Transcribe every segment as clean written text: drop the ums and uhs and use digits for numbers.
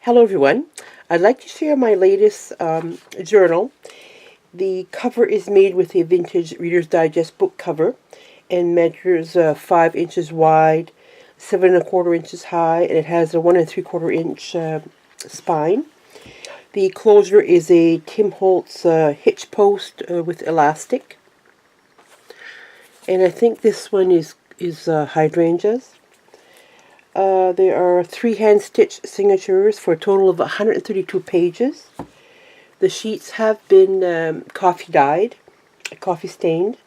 Hello everyone. I'd like to share my latest journal. The cover is made with a vintage Reader's Digest book cover and measures 5 inches wide, 7 1/4 inches high, and it has a 1 3/4 inch spine. The closure is a Tim Holtz hitch post with elastic, and I think this one is hydrangeas. There are 3 hand-stitched signatures for a total of 132 pages. The sheets have been coffee dyed, coffee stained,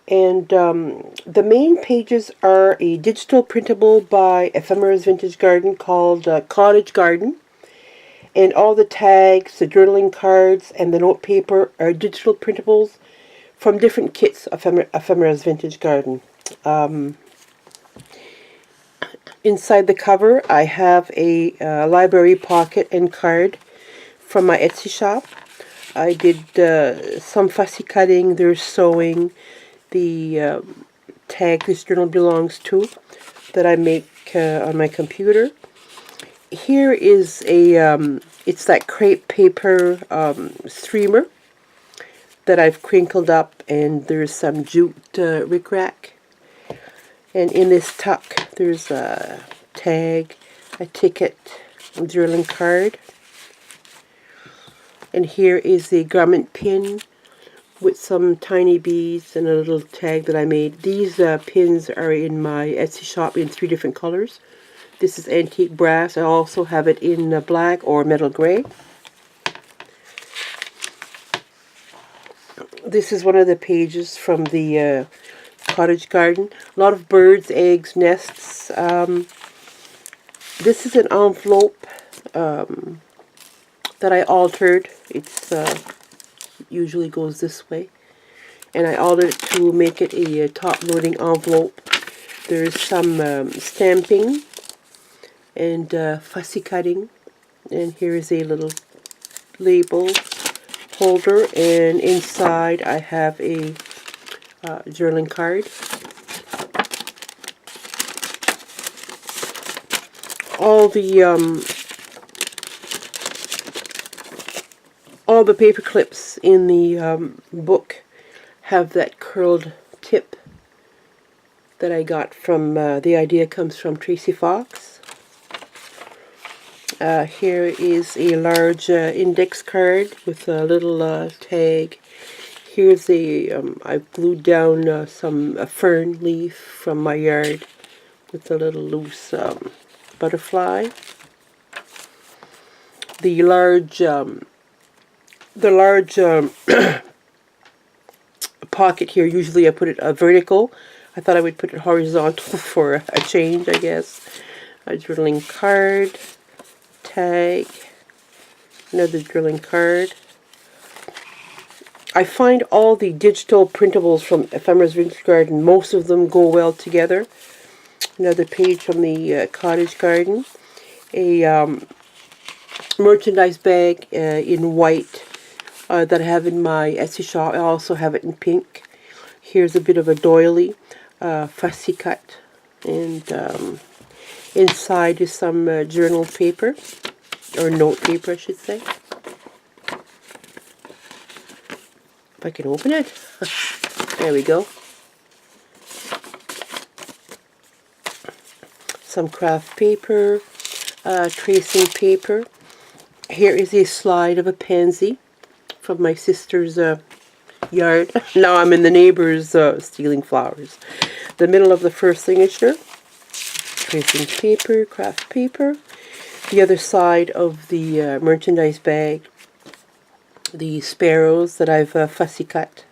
and the main pages are a digital printable by Ephemera's Vintage Garden called Cottage Garden, and all the tags, the journaling cards, and the note paper are digital printables from different kits of Ephemera's Vintage Garden. Inside the cover, I have a library pocket and card from my Etsy shop. I did some fussy cutting, there's sewing, the tag this journal belongs to that I make on my computer. Here is it's that crepe paper streamer that I've crinkled up, and there's some jute rickrack. And in this tuck, there's a tag, a ticket, a journaling card. And here is the garment pin with some tiny beads and a little tag that I made. These pins are in my Etsy shop in 3 different colors. This is antique brass. I also have it in black or metal gray. This is one of the pages from the Cottage Garden. A lot of birds, eggs, nests. This is an envelope that I altered. It's usually goes this way, and I altered it to make it a top-loading envelope. There's some stamping and fussy cutting, and here is a little label holder, and inside I have a journaling card. All the paper clips in the book have that curled tip that I got from, the idea comes from Tracy Fox. Here is a large index card with a little tag. Here's I've glued down a fern leaf from my yard with a little loose butterfly. The large pocket here, usually I put it vertical. I thought I would put it horizontal for a change, I guess. A journaling card, tag, another journaling card. I find all the digital printables from Ephemera's Vintage Garden, most of them go well together. Another page from the Cottage Garden. A merchandise bag in white that I have in my Etsy shop. I also have it in pink. Here's a bit of a doily, fussy cut, and inside is some journal paper, or note paper I should say. If I can open it. There we go. Some craft paper, tracing paper. Here is a slide of a pansy from my sister's yard. Now I'm in the neighbor's stealing flowers. The middle of the first signature, tracing paper, craft paper. The other side of the merchandise bag, the sparrows that I've fussy cut.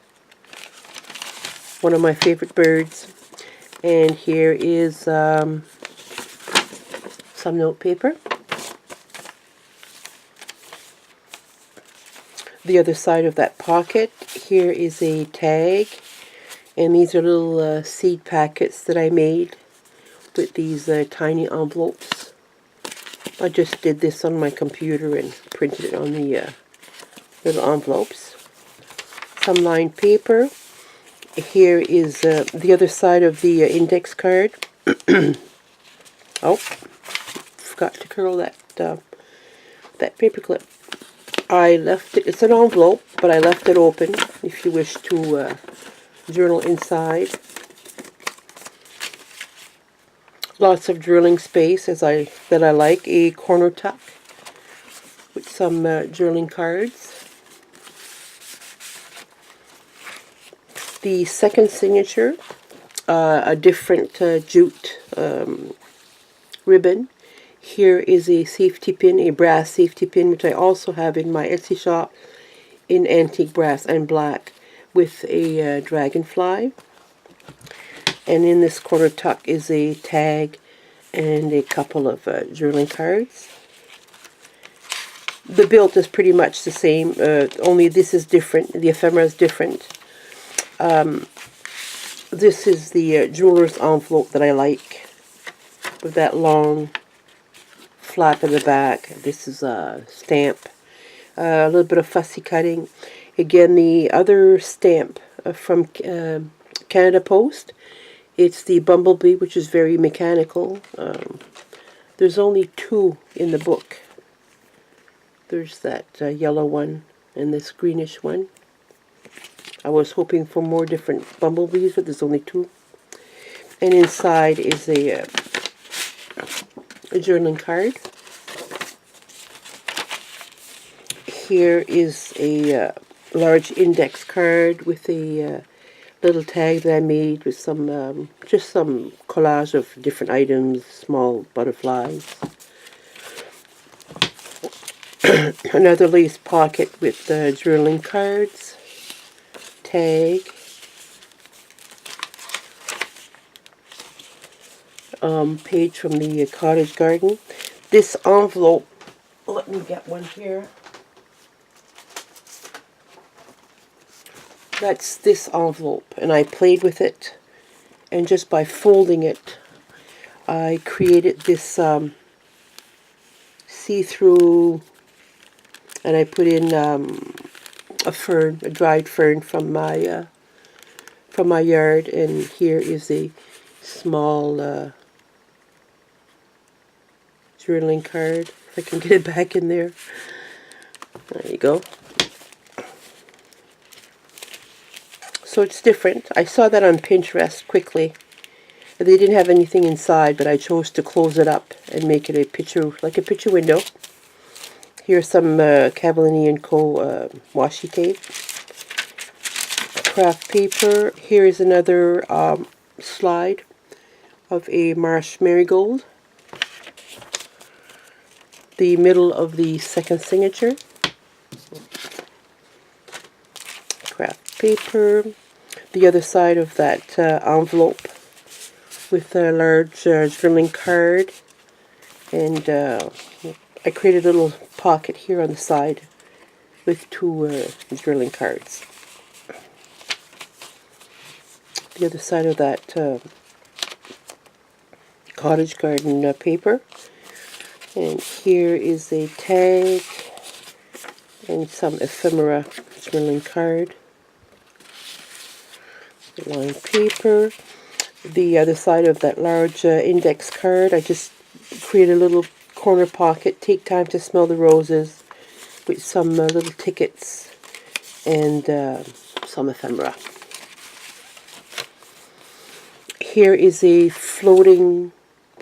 One of my favorite birds. And here is some note paper. The other side of that pocket, here is a tag, and these are little seed packets that I made with these tiny envelopes. I just did this on my computer and printed it on the little envelopes. Some lined paper. Here is the other side of the index card. Oh, forgot to curl that that paper clip. I left it, it's an envelope, but I left it open if you wish to journal inside. Lots of drilling space that I like. A corner tuck with some journaling cards. The second signature, a different jute ribbon. Here is a safety pin, a brass safety pin, which I also have in my Etsy shop in antique brass and black with a dragonfly. And in this corner tuck is a tag and a couple of journaling cards. The build is pretty much the same, only this is different. The ephemera is different. This is the jeweler's envelope that I like, with that long flap in the back. This is a stamp. A little bit of fussy cutting. Again, the other stamp from Canada Post. It's the Bumblebee, which is very mechanical. There's only 2 in the book. There's that yellow one and this greenish one. I was hoping for more different bumblebees, but there's only 2. And inside is a journaling card. Here is a large index card with a little tag that I made with some, just some collage of different items, small butterflies. Another lace pocket with journaling cards, tag, page from the Cottage garden. This envelope, let me get one here. That's this envelope, and I played with it, and just by folding it, I created this see-through, and I put in a fern, a dried fern from my yard, and here is a small journaling card. If I can get it back in there. There you go. So it's different. I saw that on Pinterest quickly. They didn't have anything inside, but I chose to close it up and make it a picture, like a picture window. Here's some Cavallini & Co. washi tape. Craft paper. Here is another slide of a marsh marigold. The middle of the second signature. Craft paper. The other side of that envelope with a large journaling card, and I created a little pocket here on the side with 2 journaling cards. The other side of that Cottage garden paper, and here is a tag and some ephemera journaling card. Lined paper. The other side of that large index card, I just create a little corner pocket, take time to smell the roses, with some little tickets and some ephemera. Here is a floating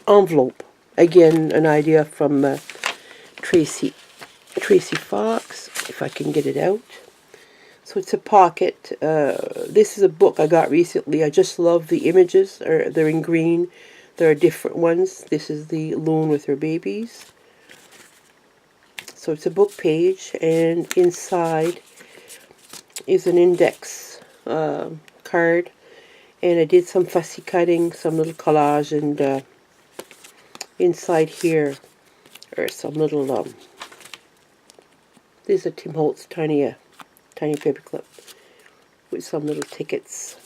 envelope. Again, an idea from Tracy Fox, if I can get it out. So it's a pocket. This is a book I got recently. I just love the images. They're in green. There are different ones. This is the loon with her babies. So it's a book page, and inside is an index card. And I did some fussy cutting, some little collage, and inside here are some little, these are Tim Holtz tiny paperclip with some little tickets.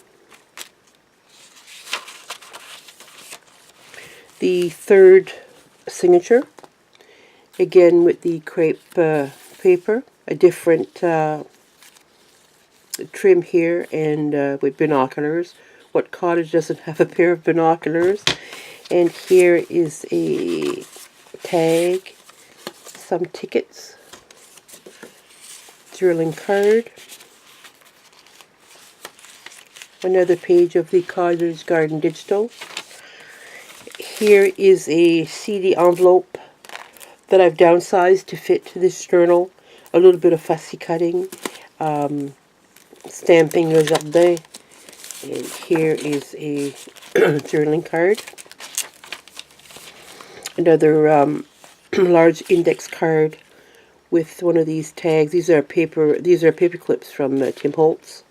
The third signature, again with the crepe paper, a different trim here, and with binoculars. What Cottage doesn't have a pair of binoculars? And here is a tag, some tickets, journaling card, another page of the Cottage Garden Digital. Here is a CD envelope that I've downsized to fit this journal. A little bit of fussy cutting, stamping Le Jardin. And here is a journaling card. Another large index card with one of these tags. These are paper clips from Tim Holtz.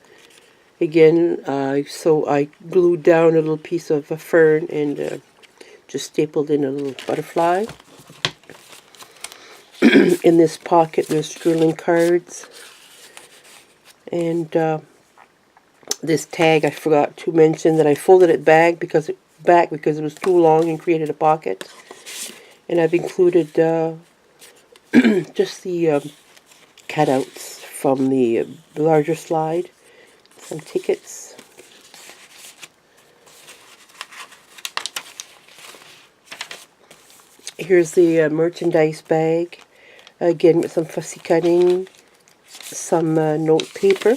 Again, so I glued down a little piece of a fern and just stapled in a little butterfly. In this pocket there's journaling cards, and this tag I forgot to mention that I folded it back because it was too long and created a pocket. And I've included just the cutouts from the larger slide, some tickets. Here's the merchandise bag, again with some fussy cutting, some note paper,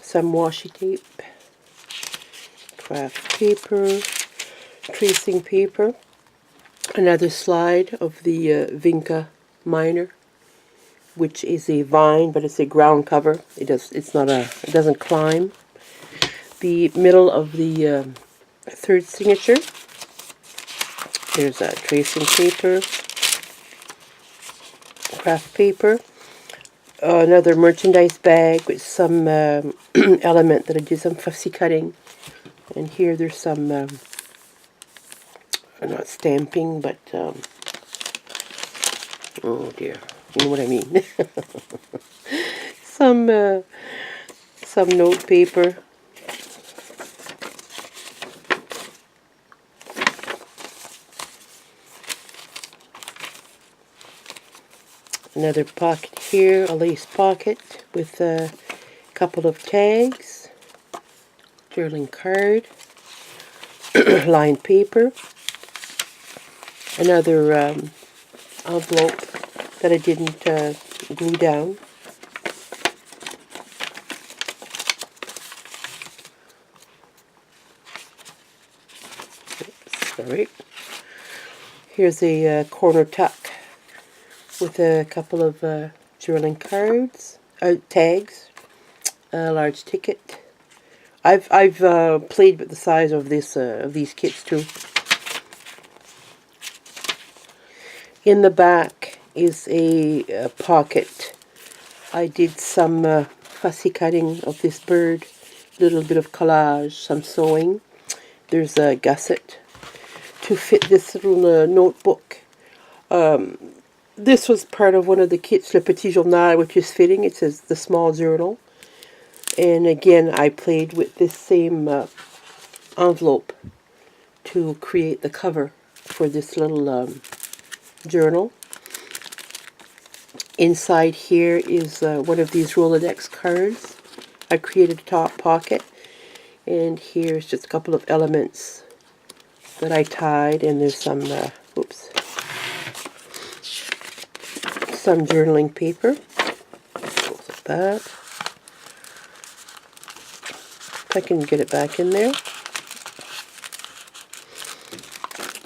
some washi tape, craft paper, tracing paper, another slide of the Vinca Minor, which is a vine, but it's a ground cover. It doesn't climb. The middle of the third signature. There's a tracing paper, craft paper, another merchandise bag with some element that I did some fussy cutting. And here there's some, not stamping, but, oh dear, you know what I mean. some note paper. Another pocket here, a lace pocket with a couple of tags, journaling card, lined paper, another envelope that I didn't glue down, sorry. Here's a corner tuck with a couple of journaling cards, tags, a large ticket. I've played with the size of these kits too. In the back is a pocket. I did some fussy cutting of this bird, a little bit of collage, some sewing. There's a gusset to fit this little notebook. This was part of one of the kits, Le Petit Journal, which is fitting. It says the small journal. And again, I played with this same envelope to create the cover for this little journal. Inside here is one of these Rolodex cards. I created a top pocket. And here's just a couple of elements that I tied. And there's some, some journaling paper. Goes like that. If I can get it back in there.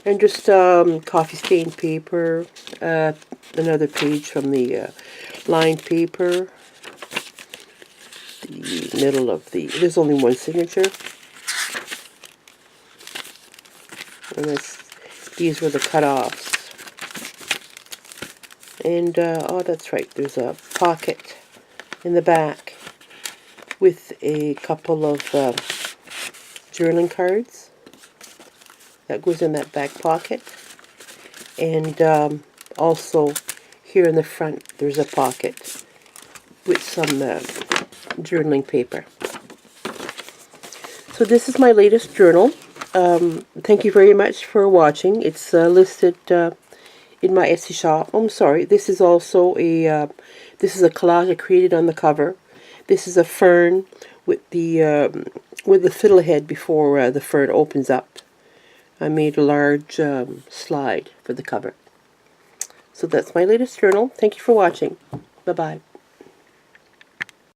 And just coffee stained paper. Another page from the lined paper. The middle of there's only one signature. And these were the cutoffs. And, oh, that's right, there's a pocket in the back with a couple of journaling cards. That goes in that back pocket. And also, here in the front, there's a pocket with some journaling paper. So this is my latest journal. Thank you very much for watching. It's listed in my Etsy shop. Oh, I'm sorry. This is also this is a collage I created on the cover. This is a fern with the with the fiddle head before the fern opens up. I made a large slide for the cover. So that's my latest journal. Thank you for watching. Bye-bye.